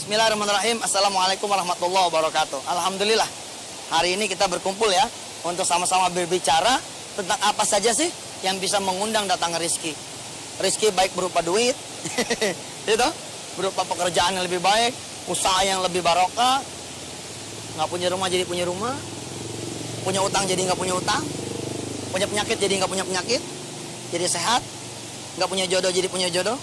Bismillahirrahmanirrahim. Assalamualaikum warahmatullahi wabarakatuh. Alhamdulillah, hari ini kita berkumpul ya untuk sama-sama berbicara tentang apa saja sih yang bisa mengundang datang rezeki. Rezeki baik berupa duit, itu berupa pekerjaan yang lebih baik, usaha yang lebih barokah, nggak punya rumah jadi punya rumah, punya utang jadi nggak punya utang, punya penyakit jadi nggak punya penyakit, jadi sehat, nggak punya jodoh jadi punya jodoh,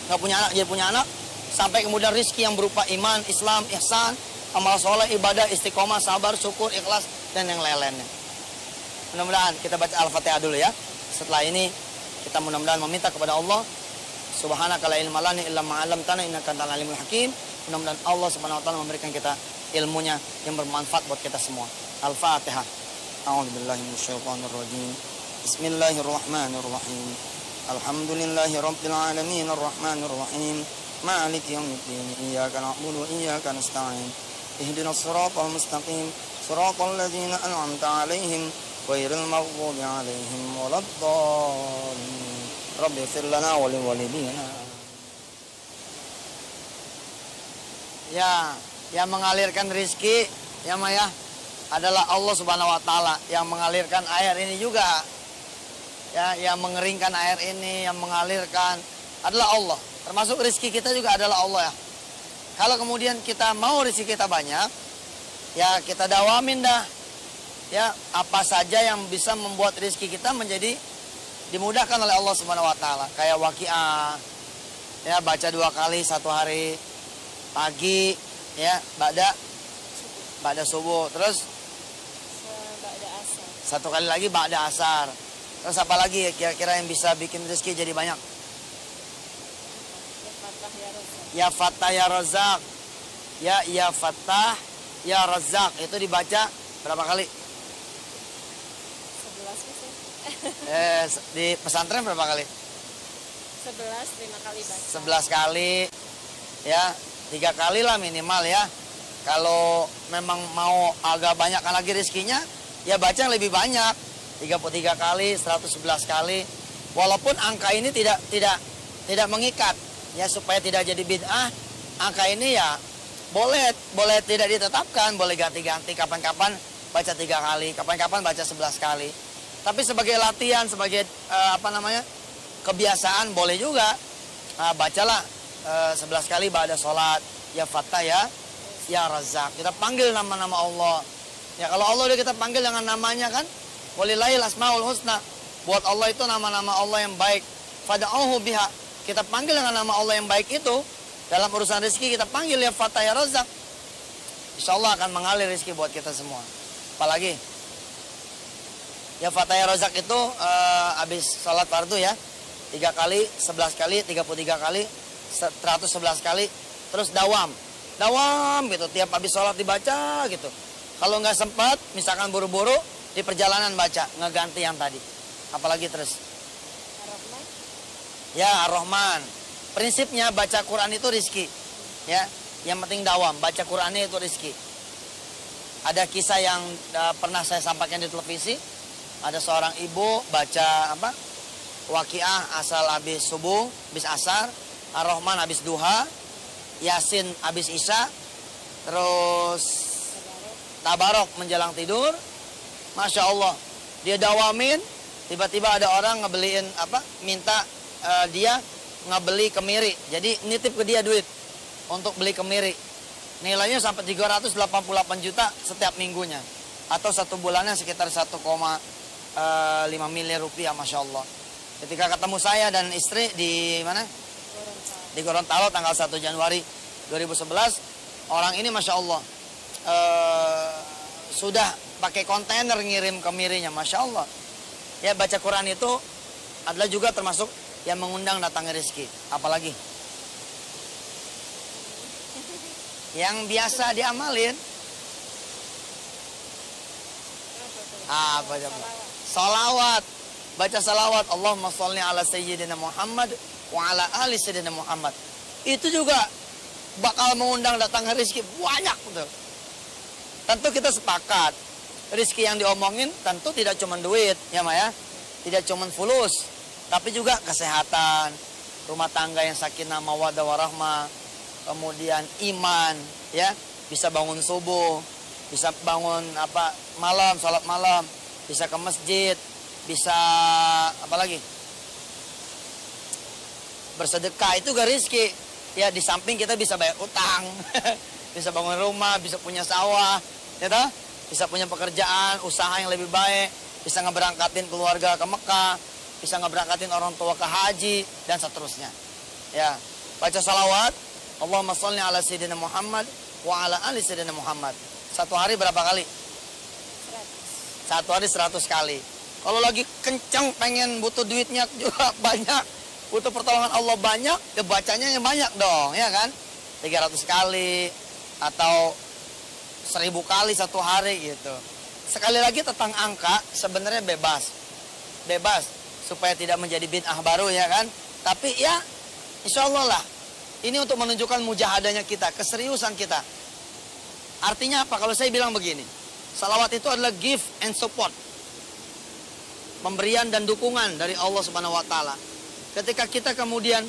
nggak punya anak jadi punya anak, sampai kemudian rizki yang berupa iman, Islam, ihsan, amal soleh, ibadah, istiqomah, sabar, syukur, ikhlas, dan yang lain-lainnya. Mudah-mudahan kita baca Al-Fatihah dulu ya. Setelah ini kita mudah-mudahan meminta kepada Allah, Subhanaka la ilma lana illa ma 'allamtana innaka antal alimul hakim. Mudah-mudahan Allah Subhanahu wa taala memberikan kita ilmunya yang bermanfaat buat kita semua. Al-Fatihah. A'udzubillahi minasyaitonir rajim. Bismillahirrahmanirrahim. Alhamdulillahi rabbil alamin arrahmanir rahim. مالك يوم الدين إياك نعبد وإياك نستعين اهدنا الصراط المستقيم صراط الذين أنعمت عليهم غير المغضوب عليهم ولا الضالين رب اغفر لنا ولوالدينا. Ya, yang mengalirkan rizki ya Maya adalah Allah Subhanahu wa taala. Yang mengalirkan air ini juga ya, yang mengeringkan air ini, yang mengalirkan adalah Allah. Termasuk rezeki kita juga adalah Allah ya. Kalau kemudian kita mau rezeki kita banyak, ya kita dawamin dah. Ya, apa saja yang bisa membuat rezeki kita menjadi dimudahkan oleh Allah Subhanahu wa taala. Kayak waqiah. Ya, baca 2 kali satu hari. Pagi ya, ba'da subuh. Terus ba'da asar. 1 kali lagi ba'da asar. Terus apa lagi ya kira-kira yang bisa bikin rezeki jadi banyak? Ya Fattah ya Razak. Ya Fattah ya Razak. Itu dibaca berapa kali? 11 sih. Di pesantren berapa kali? 11, 5 kali baca. 11 kali. Ya, 3 kali lah minimal ya. Kalau memang mau agak banyak lagi rezekinya, ya baca yang lebih banyak. 33 kali, 111 kali. Walaupun angka ini tidak mengikat. Ya supaya tidak jadi bid'ah, angka ini ya boleh tidak ditetapkan, boleh ganti-ganti kapan-kapan baca 3 kali, kapan-kapan baca 11 kali. Tapi sebagai latihan, sebagai kebiasaan boleh juga. Bacalah 11 kali ba'da sholat, ya Fattah ya Razak. Kita panggil nama-nama Allah. Ya kalau Allah udah kita panggil dengan namanya kan, walillahil asmaul husna. Buat Allah itu nama-nama Allah yang baik. Fad'uhu biha. Kita panggil dengan nama Allah yang baik itu, dalam urusan rezeki kita panggil ya Fattah ya Razak. Insya Allah akan mengalir rezeki buat kita semua. Apalagi ya Fattah ya Razak itu habis sholat fardu ya, 3 kali, 11 kali, 33 kali, 111 kali. Terus dawam gitu, tiap habis sholat dibaca gitu. Kalau nggak sempat, misalkan buru-buru di perjalanan baca, ngeganti yang tadi. Apalagi terus ya Ar-Rahman. Prinsipnya baca Quran itu rizki. Ya, yang penting dawam, baca Qurannya itu rizki. Ada kisah yang pernah saya sampaikan di televisi. Ada seorang ibu baca Waqiah asal habis subuh, habis asar, Ar-Rahman habis duha, Yasin habis isya, terus Tabarok menjelang tidur. Masya Allah, dia dawamin. Tiba-tiba ada orang ngebeliin minta dia ngebeli kemiri. Jadi nitip ke dia duit untuk beli kemiri. Nilainya sampai 388 juta setiap minggunya. Atau 1 bulannya sekitar 1,5 miliar rupiah, Masya Allah. Ketika ketemu saya dan istri di mana? Di Gorontalo tanggal 1 Januari 2011. Orang ini Masya Allah sudah pakai kontainer ngirim kemirinya, Masya Allah. Ya baca Quran itu adalah juga termasuk yang mengundang datangnya rezeki. Apalagi yang biasa diamalin apa coba? Salawat. Baca salawat, Allahumma sholli ala sayyidina Muhammad wa ala ali sayyidina Muhammad. Itu juga bakal mengundang datangnya rezeki banyak tuh. Tentu kita sepakat rezeki yang diomongin tentu tidak cuma duit ya Maya, tidak cuma fulus, tapi juga kesehatan, rumah tangga yang sakinah mawaddah warahmah, kemudian iman, ya, bisa bangun subuh, bisa bangun malam, sholat malam, bisa ke masjid, bisa apa lagi? Bersedekah itu juga rizki. Ya, di samping kita bisa bayar utang, bisa bangun rumah, bisa punya sawah, ya toh? Bisa punya pekerjaan, usaha yang lebih baik, bisa ngeberangkatin keluarga ke Mekah, bisa ngeberangkatin orang tua ke haji, dan seterusnya. Ya, baca salawat, Allahumma sholli ala sayyidina Muhammad wa ala ali sayyidina Muhammad. Satu hari berapa kali? 100. Satu hari 100 kali. Kalau lagi kenceng, pengen butuh duitnya juga banyak, butuh pertolongan Allah banyak, ya bacanya yang banyak dong, ya kan? 300 kali, atau 1000 kali satu hari gitu. Sekali lagi tentang angka, sebenarnya bebas. Bebas, supaya tidak menjadi bid'ah baru, ya kan? Tapi ya, insya Allah lah. Ini untuk menunjukkan mujahadahnya kita, keseriusan kita. Artinya apa? Kalau saya bilang begini, salawat itu adalah give and support. Pemberian dan dukungan dari Allah Subhanahu wa Ta'ala. Ketika kita kemudian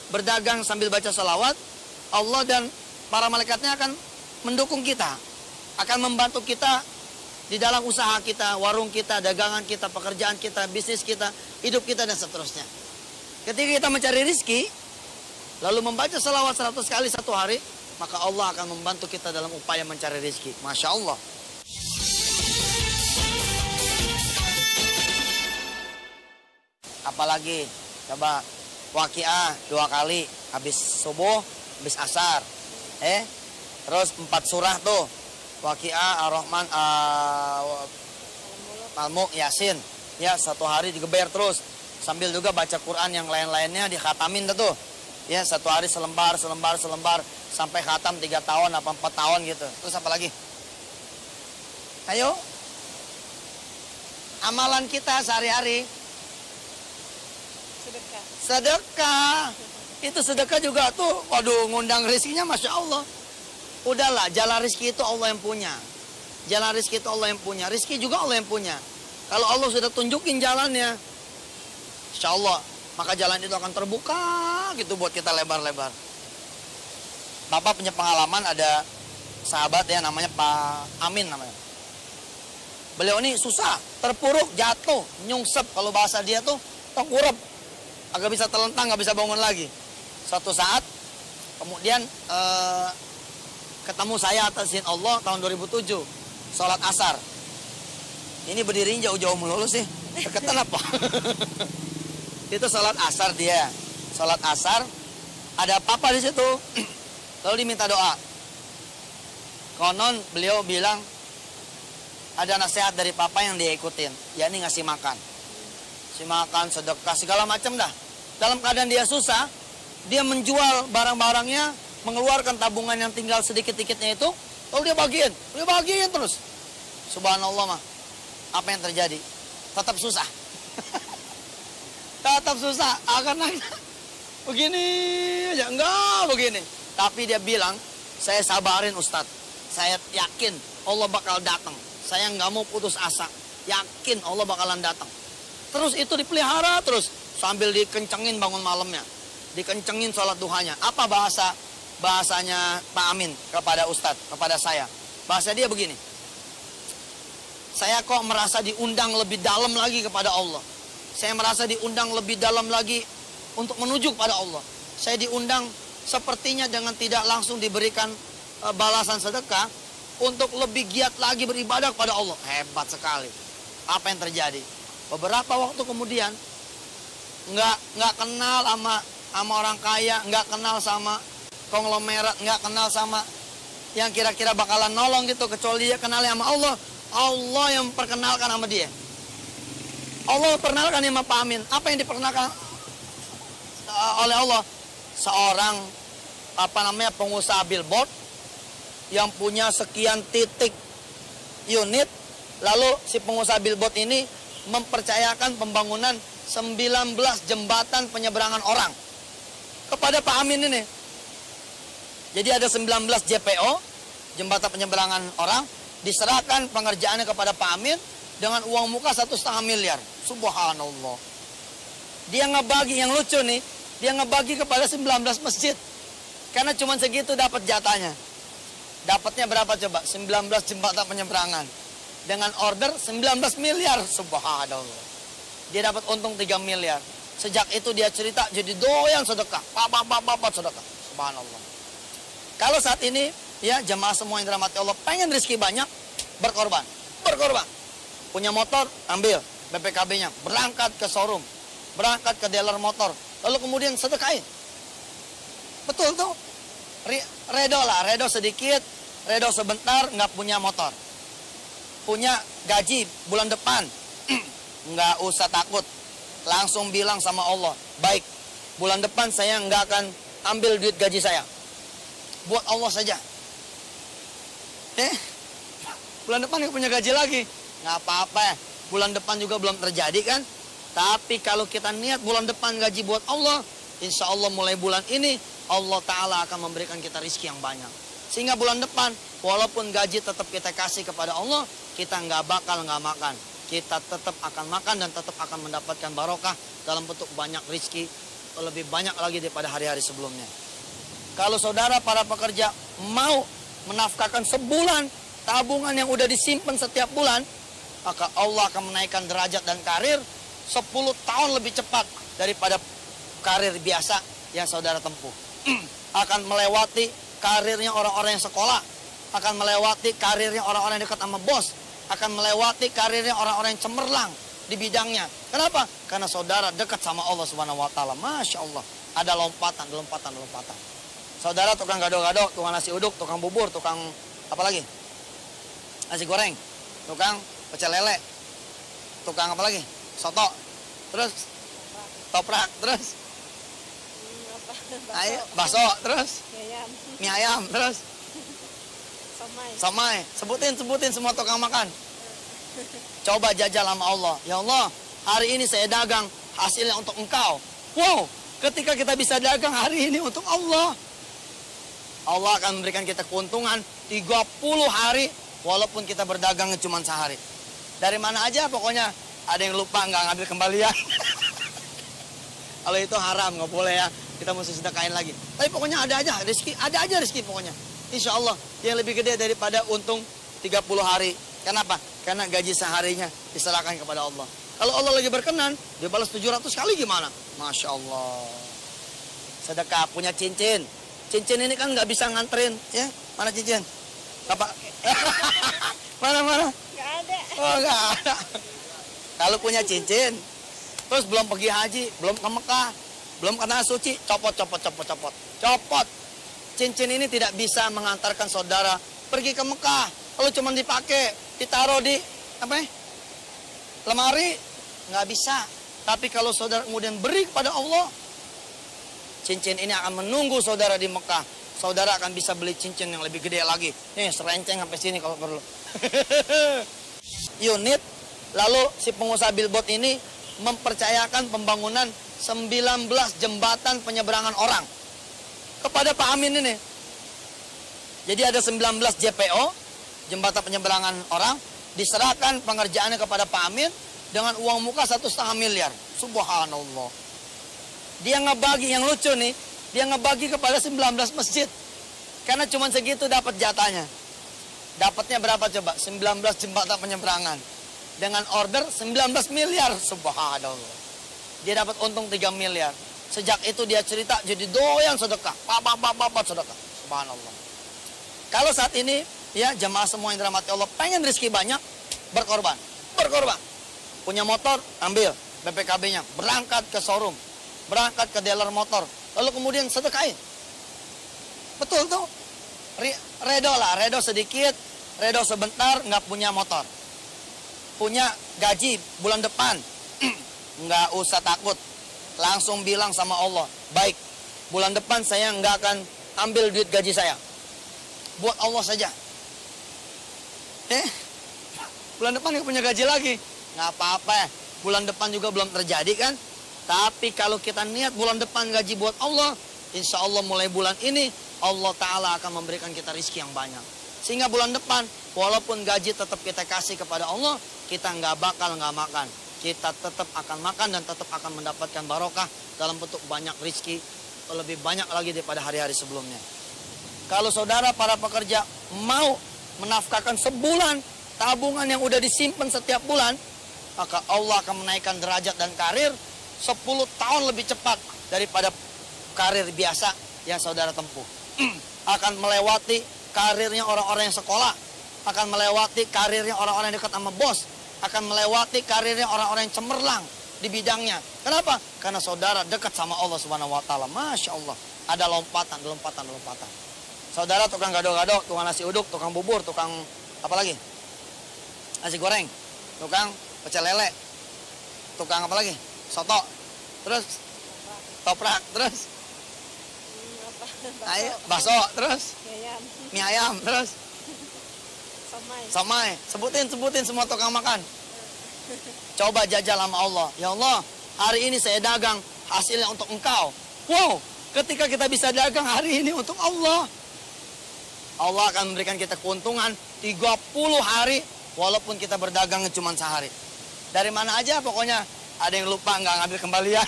berdagang sambil baca salawat, Allah dan para malaikatnya akan mendukung kita, akan membantu kita di dalam usaha kita, warung kita, dagangan kita, pekerjaan kita, bisnis kita, hidup kita, dan seterusnya. Ketika kita mencari rizki, lalu membaca salawat 100 kali satu hari, maka Allah akan membantu kita dalam upaya mencari rizki. Masya Allah. Apalagi, coba Waqiah 2 kali, habis subuh, habis asar. Terus 4 surah tuh, Waqiah, Ar-Rahman, Al-Mulk, Yasin. Ya, satu hari digeber terus. Sambil juga baca Quran yang lain-lainnya dikhatamin tuh. Ya, satu hari selembar, sampai khatam 3 tahun, 4 tahun gitu. Terus apa lagi? Ayo. Amalan kita sehari-hari. Sedekah. Sedekah. Itu sedekah juga tuh, waduh, ngundang rezekinya Masya Allah. Udahlah, jalan rezeki itu Allah yang punya. Jalan rezeki itu Allah yang punya. Rezeki juga Allah yang punya. Kalau Allah sudah tunjukin jalannya, Insya Allah, maka jalan itu akan terbuka gitu buat kita lebar-lebar. Bapak punya pengalaman, ada sahabat ya, namanya Pak Amin namanya. Beliau ini susah, terpuruk, jatuh, nyungsep. Kalau bahasa dia tuh tengkurap, agak bisa telentang, gak bisa bangun lagi. Suatu saat, kemudian ketemu saya atas izin Allah tahun 2007, sholat asar. Ini berdiri jauh-jauh melulu sih, deketan apa? Itu sholat asar dia, sholat asar, ada papa di situ, lalu diminta doa. Konon beliau bilang ada nasihat dari papa yang dia ikutin, yakni ngasih makan, sedekah segala macam dah. Dalam keadaan dia susah, dia menjual barang-barangnya, mengeluarkan tabungan yang tinggal sedikit-sedikitnya itu, lalu dia bagiin terus. Subhanallah mah, apa yang terjadi? Tetap susah. Tetap susah, akan begini aja, enggak begini. Tapi dia bilang, saya sabarin Ustadz, saya yakin Allah bakal datang. Saya nggak mau putus asa, yakin Allah bakalan datang. Terus itu dipelihara terus, sambil dikencengin bangun malamnya, dikencengin sholat duhanya. Apa bahasanya Pak Amin kepada Ustadz, kepada saya? Bahasa dia begini, saya kok merasa diundang lebih dalam lagi kepada Allah. Saya merasa diundang lebih dalam lagi untuk menuju kepada Allah. Saya diundang sepertinya dengan tidak langsung diberikan balasan sedekah, untuk lebih giat lagi beribadah kepada Allah. Hebat sekali. Apa yang terjadi? Beberapa waktu kemudian, nggak kenal sama orang kaya, nggak kenal sama konglomerat, nggak kenal sama yang kira-kira bakalan nolong gitu, kecuali dia kenal sama Allah. Allah yang perkenalkan sama dia. Allah perkenalkan sama Pak Amin. Apa yang diperkenalkan oleh Allah? Seorang pengusaha billboard yang punya sekian titik unit, lalu si pengusaha billboard ini mempercayakan pembangunan 19 jembatan penyeberangan orang kepada Pak Amin ini. Jadi ada 19 JPO, jembatan penyeberangan orang, diserahkan pengerjaannya kepada Pak Amin dengan uang muka 1,5 miliar. Subhanallah. Dia ngebagi, yang lucu nih, dia ngebagi kepada 19 masjid. Karena cuma segitu dapat jatahnya. Dapatnya berapa coba? 19 jembatan penyeberangan. Dengan order 19 miliar. Subhanallah. Dia dapat untung 3 miliar. Sejak itu dia cerita jadi doyan sedekah. Bapak sedekah. Subhanallah. Kalau saat ini ya jemaah semua yang dirahmati Allah pengen rezeki banyak, berkorban. Berkorban. Punya motor, ambil BPKB-nya. Berangkat ke showroom. Berangkat ke dealer motor. Lalu kemudian sedekahin. Betul tuh. Redo lah, redo sedikit, redo sebentar, nggak punya motor. Punya gaji bulan depan, nggak usah takut. Langsung bilang sama Allah, baik, bulan depan saya nggak akan ambil duit gaji saya. Buat Allah saja. Bulan depan nggak punya gaji lagi. Nggak apa-apa, bulan depan juga belum terjadi kan. Tapi kalau kita niat bulan depan gaji buat Allah, insya Allah mulai bulan ini, Allah Ta'ala akan memberikan kita rizki yang banyak. Sehingga bulan depan, walaupun gaji tetap kita kasih kepada Allah, kita nggak bakal nggak makan. Kita tetap akan makan dan tetap akan mendapatkan barokah dalam bentuk banyak rizki. Lebih banyak lagi daripada hari-hari sebelumnya. Kalau saudara para pekerja mau menafkahkan sebulan tabungan yang udah disimpan setiap bulan, maka Allah akan menaikkan derajat dan karir 10 tahun lebih cepat daripada karir biasa yang saudara tempuh. Akan melewati karirnya orang-orang yang sekolah, akan melewati karirnya orang-orang yang dekat sama bos, akan melewati karirnya orang-orang yang cemerlang di bidangnya. Kenapa? Karena saudara dekat sama Allah Subhanahu wa taala. Masya Allah, ada lompatan. Saudara tukang gado-gado, tukang nasi uduk, tukang bubur, tukang apa lagi? Nasi goreng, tukang pecel lele, tukang apa lagi? Soto, terus toprak, terus bakso, terus mie ayam, terus somai. Sebutin semua tukang makan. Coba jajal sama Allah. Ya Allah, hari ini saya dagang, hasilnya untuk Engkau. Wow, ketika kita bisa dagang hari ini untuk Allah, Allah akan memberikan kita keuntungan 30 hari, walaupun kita berdagangnya cuma sehari. Dari mana aja pokoknya, ada yang lupa nggak ngambil kembalian. Kalau itu haram, nggak boleh ya. Kita mesti sedekahin lagi. Tapi pokoknya ada aja rezeki pokoknya. Insya Allah yang lebih gede daripada untung 30 hari. Kenapa? Karena gaji seharinya diserahkan kepada Allah. Kalau Allah lagi berkenan, dia balas 700 kali gimana? Masya Allah. Sedekah, punya cincin. Cincin ini kan nggak bisa nganterin, ya? Mana cincin? Apa? Mana? Nggak ada. Oh, nggak ada. Kalau punya cincin, terus belum pergi haji, belum ke Mekah, belum kena suci, copot. Cincin ini tidak bisa mengantarkan saudara pergi ke Mekah. Kalau cuma dipakai, ditaruh di lemari, nggak bisa. Tapi kalau saudara kemudian beri kepada Allah, cincin ini akan menunggu saudara di Mekah. Saudara akan bisa beli cincin yang lebih gede lagi. Nih, serenceng sampai sini kalau perlu. Unit, lalu si pengusaha billboard ini mempercayakan pembangunan 19 jembatan penyeberangan orang kepada Pak Amin ini. Jadi ada 19 JPO, jembatan penyeberangan orang, diserahkan pengerjaannya kepada Pak Amin dengan uang muka 1,5 miliar. Subhanallah. Dia ngebagi, yang lucu nih, dia ngebagi kepada 19 masjid. Karena cuma segitu dapat jatahnya. Dapatnya berapa coba? 19 jembatan penyeberangan. Dengan order 19 miliar. Subhanallah. Dia dapat untung 3 miliar. Sejak itu dia cerita jadi doyan sedekah. Bapak sedekah. Subhanallah. Kalau saat ini ya jemaah semua yang dirahmati Allah pengen rezeki banyak, berkorban. Punya motor, ambil BPKB-nya. Berangkat ke showroom. Berangkat ke dealer motor. Lalu kemudian sedekahin. Betul tuh. Redo lah, redo sedikit, redo sebentar, nggak punya motor. Punya gaji bulan depan, nggak usah takut. Langsung bilang sama Allah, baik, bulan depan saya nggak akan ambil duit gaji saya. Buat Allah saja. Bulan depan nggak punya gaji lagi. Nggak apa-apa, bulan depan juga belum terjadi kan. Tapi kalau kita niat bulan depan gaji buat Allah, insya Allah mulai bulan ini, Allah Ta'ala akan memberikan kita rizki yang banyak. Sehingga bulan depan, walaupun gaji tetap kita kasih kepada Allah, kita nggak bakal nggak makan. Kita tetap akan makan dan tetap akan mendapatkan barokah dalam bentuk banyak rizki. atau lebih banyak lagi daripada hari-hari sebelumnya. Kalau saudara para pekerja mau menafkahkan sebulan tabungan yang udah disimpan setiap bulan, maka Allah akan menaikkan derajat dan karir 10 tahun lebih cepat daripada karir biasa yang saudara tempuh. Akan melewati karirnya orang-orang yang sekolah, akan melewati karirnya orang-orang yang dekat sama bos, akan melewati karirnya orang-orang yang cemerlang di bidangnya. Kenapa? Karena saudara dekat sama Allah Subhanahu wa taala. Masya Allah, ada lompatan. Saudara tukang gado-gado, tukang nasi uduk, tukang bubur, tukang apa lagi? Nasi goreng, tukang pecel lele, tukang apa lagi? Soto, terus toprak, terus bakso, terus mie ayam, terus somai. Sebutin semua tukang makan. Coba jajal sama Allah. Ya Allah, hari ini saya dagang, hasilnya untuk Engkau. Wow, ketika kita bisa dagang hari ini untuk Allah, Allah akan memberikan kita keuntungan 30 hari walaupun kita berdagang cuma sehari. Dari mana aja pokoknya, ada yang lupa nggak ngambil kembalian.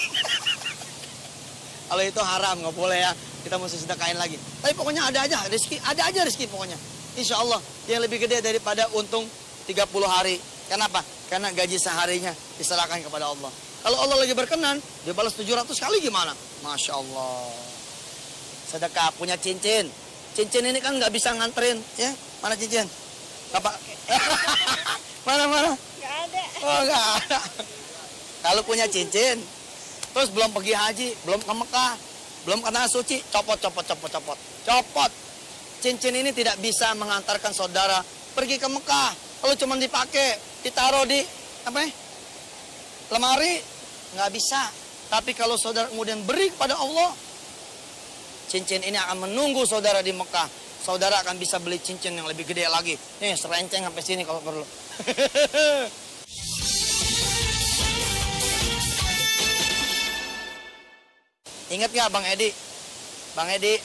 Kalau itu haram, nggak boleh ya. Kita mesti sedekahin lagi. Tapi pokoknya ada aja rezeki pokoknya. Insya Allah yang lebih gede daripada untung 30 hari. Kenapa? Karena gaji seharinya diserahkan kepada Allah. Kalau Allah lagi berkenan, dia balas 700 kali gimana? Masya Allah. Sedekah, punya cincin. Cincin ini kan nggak bisa nganterin, ya? Mana cincin? Apa? Mana? Nggak ada. Oh, nggak ada. Kalau punya cincin, terus belum pergi haji, belum ke Mekah, belum ke tanah suci, copot. Cincin ini tidak bisa mengantarkan saudara pergi ke Mekah. Kalau cuma dipakai, ditaruh di apa? Lemari, nggak bisa. Tapi kalau saudara kemudian beri kepada Allah, cincin ini akan menunggu saudara di Mekah. Saudara akan bisa beli cincin yang lebih gede lagi. Nih, serenceng sampai sini kalau perlu. Ingat nggak Bang Edi? Bang Edi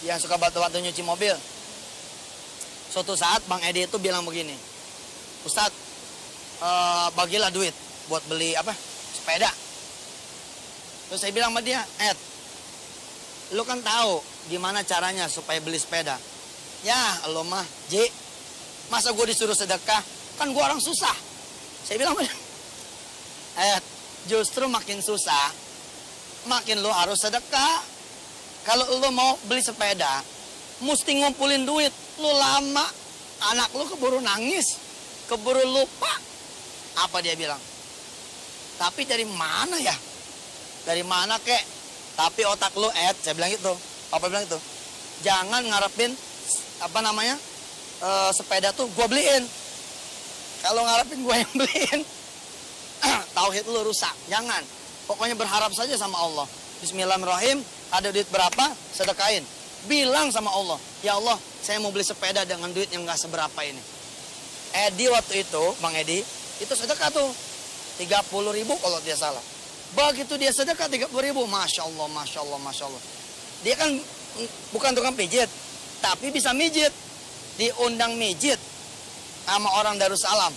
yang suka batu-batu nyuci mobil. Suatu saat Bang Edi itu bilang begini, Ustadz, bagilah duit buat beli apa? Sepeda. Terus saya bilang sama dia, lu kan tahu gimana caranya supaya beli sepeda. Ya, lo mah, Ji, masa gue disuruh sedekah? Kan gue orang susah. Saya bilang, justru makin susah, makin lo harus sedekah. Kalau lo mau beli sepeda, mesti ngumpulin duit. Lo lama, anak lo keburu nangis, keburu lupa. Apa dia bilang? Tapi dari mana ya? Dari mana kek? Tapi otak lu, saya bilang gitu. Apa bilang itu? Jangan ngarepin, sepeda tuh gue beliin. Kalau ngarepin gue yang beliin, tauhid lu rusak. Jangan. Pokoknya berharap saja sama Allah. Bismillahirrahmanirrahim, ada duit berapa, sedekahin. Bilang sama Allah, ya Allah, saya mau beli sepeda dengan duit yang gak seberapa ini. Edi waktu itu, Bang Edi, itu sedekah tuh. 30.000 kalau dia salah. Begitu dia sedekah 30.000, Masya Allah. Dia kan bukan tukang pijit, tapi bisa mijit. Diundang mijit sama orang Darussalam.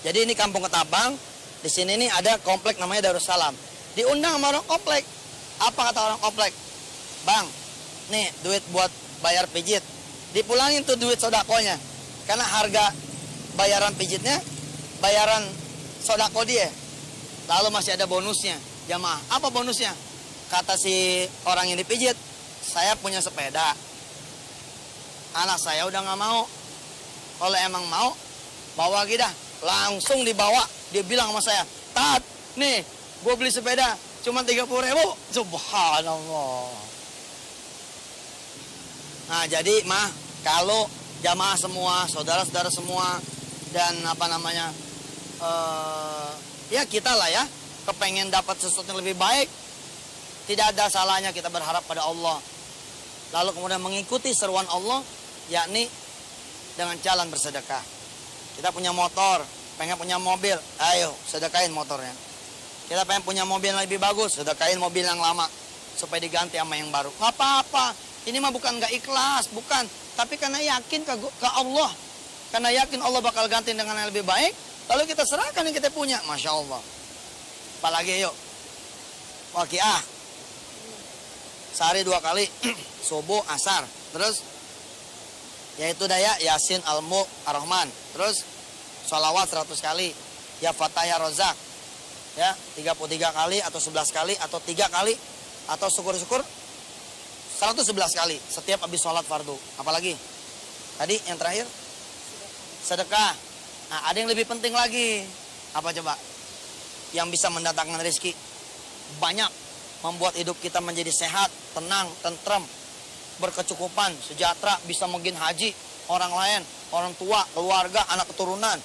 Jadi ini kampung Ketapang, di sini nih ada komplek namanya Darussalam. Diundang sama orang komplek. Apa kata orang komplek? Bang, nih duit buat bayar pijit. Dipulangin tuh duit sodakonya. Karena harga bayaran pijitnya, bayaran sodako dia. Lalu masih ada bonusnya, jamaah. Apa bonusnya? Kata si orang yang dipijit, saya punya sepeda. Anak saya udah nggak mau. Kalau emang mau, bawa lagi dah. Langsung dibawa. Dia bilang sama saya, Tat, nih, gue beli sepeda cuma 30.000. Subhanallah. Nah, jadi kalau jamaah semua, saudara-saudara semua, dan ya kita lah ya, kepengen dapat sesuatu yang lebih baik, tidak ada salahnya kita berharap pada Allah. Lalu kemudian mengikuti seruan Allah, yakni dengan jalan bersedekah. Kita punya motor, pengen punya mobil, ayo sedekahin motornya. Kita pengen punya mobil yang lebih bagus, sedekahin mobil yang lama supaya diganti sama yang baru. Nggak apa-apa, ini mah bukan nggak ikhlas, bukan, tapi karena yakin ke Allah, karena yakin Allah bakal ganti dengan yang lebih baik. Lalu kita serahkan yang kita punya, Masya Allah. Apalagi yuk, Waqiah. Sehari 2 kali. Subuh, asar. Terus yaitu daya Yasin, Al-Mulk, Ar-Rahman. Terus sholawat 100 kali. Ya Fatah, Ya Rozak. Ya, 33 kali atau 11 kali atau 3 kali atau syukur-syukur 111 kali setiap habis sholat fardu. Apalagi? Tadi yang terakhir sedekah. Nah, ada yang lebih penting lagi. Apa coba? Yang bisa mendatangkan rezeki. Banyak. Membuat hidup kita menjadi sehat, tenang, tentrem, berkecukupan, sejahtera, bisa mungkin haji orang lain, orang tua, keluarga, anak keturunan,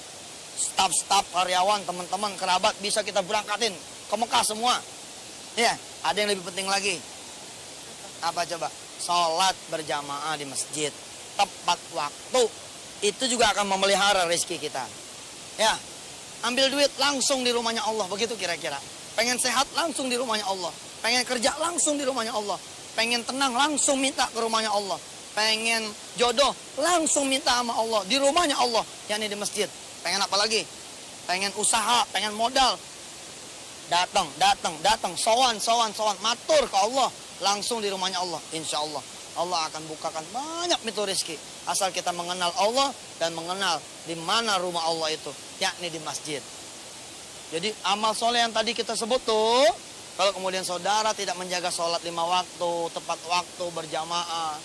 staf-staf, karyawan, teman-teman, kerabat bisa kita berangkatin ke Mekah semua. Ya, ada yang lebih penting lagi. Apa coba? Sholat berjamaah di masjid tepat waktu. Itu juga akan memelihara rezeki kita. Ya, ambil duit langsung di rumahnya Allah, begitu kira-kira. Pengen sehat langsung di rumahnya Allah. Pengen kerja langsung di rumahnya Allah. Pengen tenang langsung minta ke rumahnya Allah. Pengen jodoh langsung minta sama Allah di rumahnya Allah, yakni di masjid. Pengen apa lagi? Pengen usaha, pengen modal. Datang, sowan, matur ke Allah langsung di rumahnya Allah. Insya Allah Allah akan bukakan banyak pintu rezeki asal kita mengenal Allah dan mengenal di mana rumah Allah itu, yakni di masjid. Jadi amal soleh yang tadi kita sebut tuh, kalau kemudian saudara tidak menjaga sholat 5 waktu, tepat waktu, berjamaah,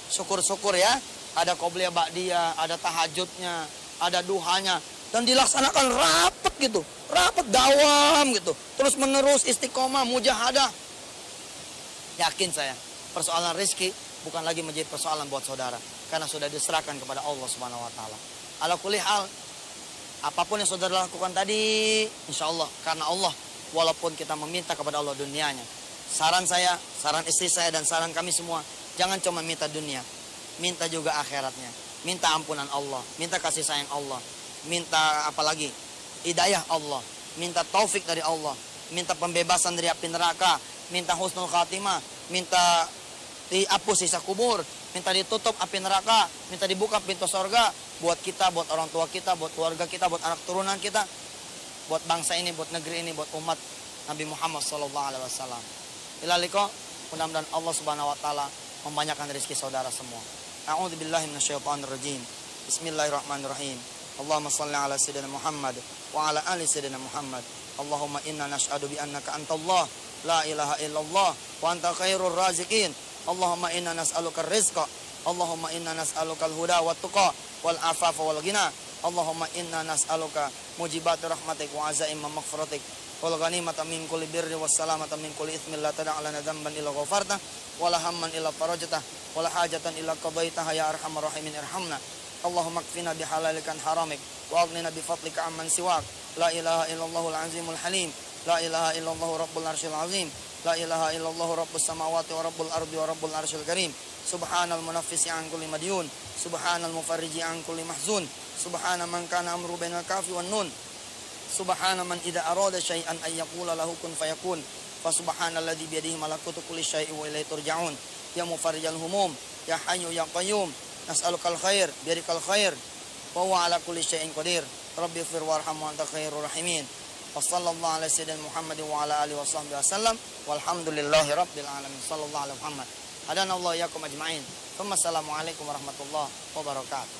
syukur-syukur ya, ada qobliyah ba'diyah, ada tahajudnya, ada duhanya, dan dilaksanakan rapet gitu, rapet dawam gitu, terus menerus istiqomah, mujahadah. Yakin saya, persoalan rezeki bukan lagi menjadi persoalan buat saudara, karena sudah diserahkan kepada Allah Subhanahu Wa Taala. Ala kulli hal, apapun yang saudara lakukan tadi, insya Allah karena Allah. Walaupun kita meminta kepada Allah dunianya. Saran saya, saran istri saya, dan saran kami semua, jangan cuma minta dunia, minta juga akhiratnya. Minta ampunan Allah, minta kasih sayang Allah, minta apa lagi? Hidayah Allah, minta taufik dari Allah, minta pembebasan dari api neraka, minta husnul khatimah, minta dihapus sisa kubur, minta ditutup api neraka, minta dibuka pintu surga buat kita, buat orang tua kita, buat keluarga kita, buat anak turunan kita, buat bangsa ini, buat negeri ini, buat umat Nabi Muhammad SAW. Ilaliko, mudah-mudahan Allah Subhanahu Wa Taala membanyakkan rezeki saudara semua. A'udzubillahi minasyaitonirrajim. Bismillahirrahmanirrahim. Allahumma shalli ala sayyidina Muhammad wa ala ali sayyidina Muhammad. Allahumma inna nash'adu bi annaka antallah la ilaha illallah wa anta khairur raziqin. Allahumma inna nas'aluka rizqa. Allahumma inna nas'aluka al-huda wa tuqa wal afafa wal ghina. Allahumma inna nas'aluka mujibat rahmatik wa azaim maghfiratik wal ghanimata min kulli birri was salamata min kulli itsmin la tad'a lana dhanban illa ghafarta wala hamman illa farajta wala hajatan illa qadaitaha ya arhamar rahimin irhamna. Allahumma kfina bihalalikan haramik wa aghnina bi fadlika amman siwak. La ilaha illallahul azimul halim. La ilaha illallah rabbul arsyil azim. La ilaha illallah rabbus samawati wa rabbul ardi wa rabbul arsyil karim. Subhanal munaffisi an kulli madyun. Subhanal mufarriji an kulli mahzun. Subhana man kana amru bainal kafi wan nun. Subhana man idza arada syai'an ay yaqula lahu kun fayakun. Fa subhanalladzi bi yadihi malakutu kulli syai'in wa ilaihi turja'un. Ya mufarrijal humum, ya hayyu ya qayyum, nas'alukal khair, biarikal khair. Wa huwa ala kulli syai'in qadir. Rabbi ighfir warham wa anta khairur rahimin. Wa sallallahu ala sayyidina Muhammadin wa ala alihi washabbihi wasallam. Walhamdulillahi rabbil alamin. Sallallahu alaihi Muhammad. Hadanallahu iyyakum ajma'in. Wassalamualaikum warahmatullahi wabarakatuh.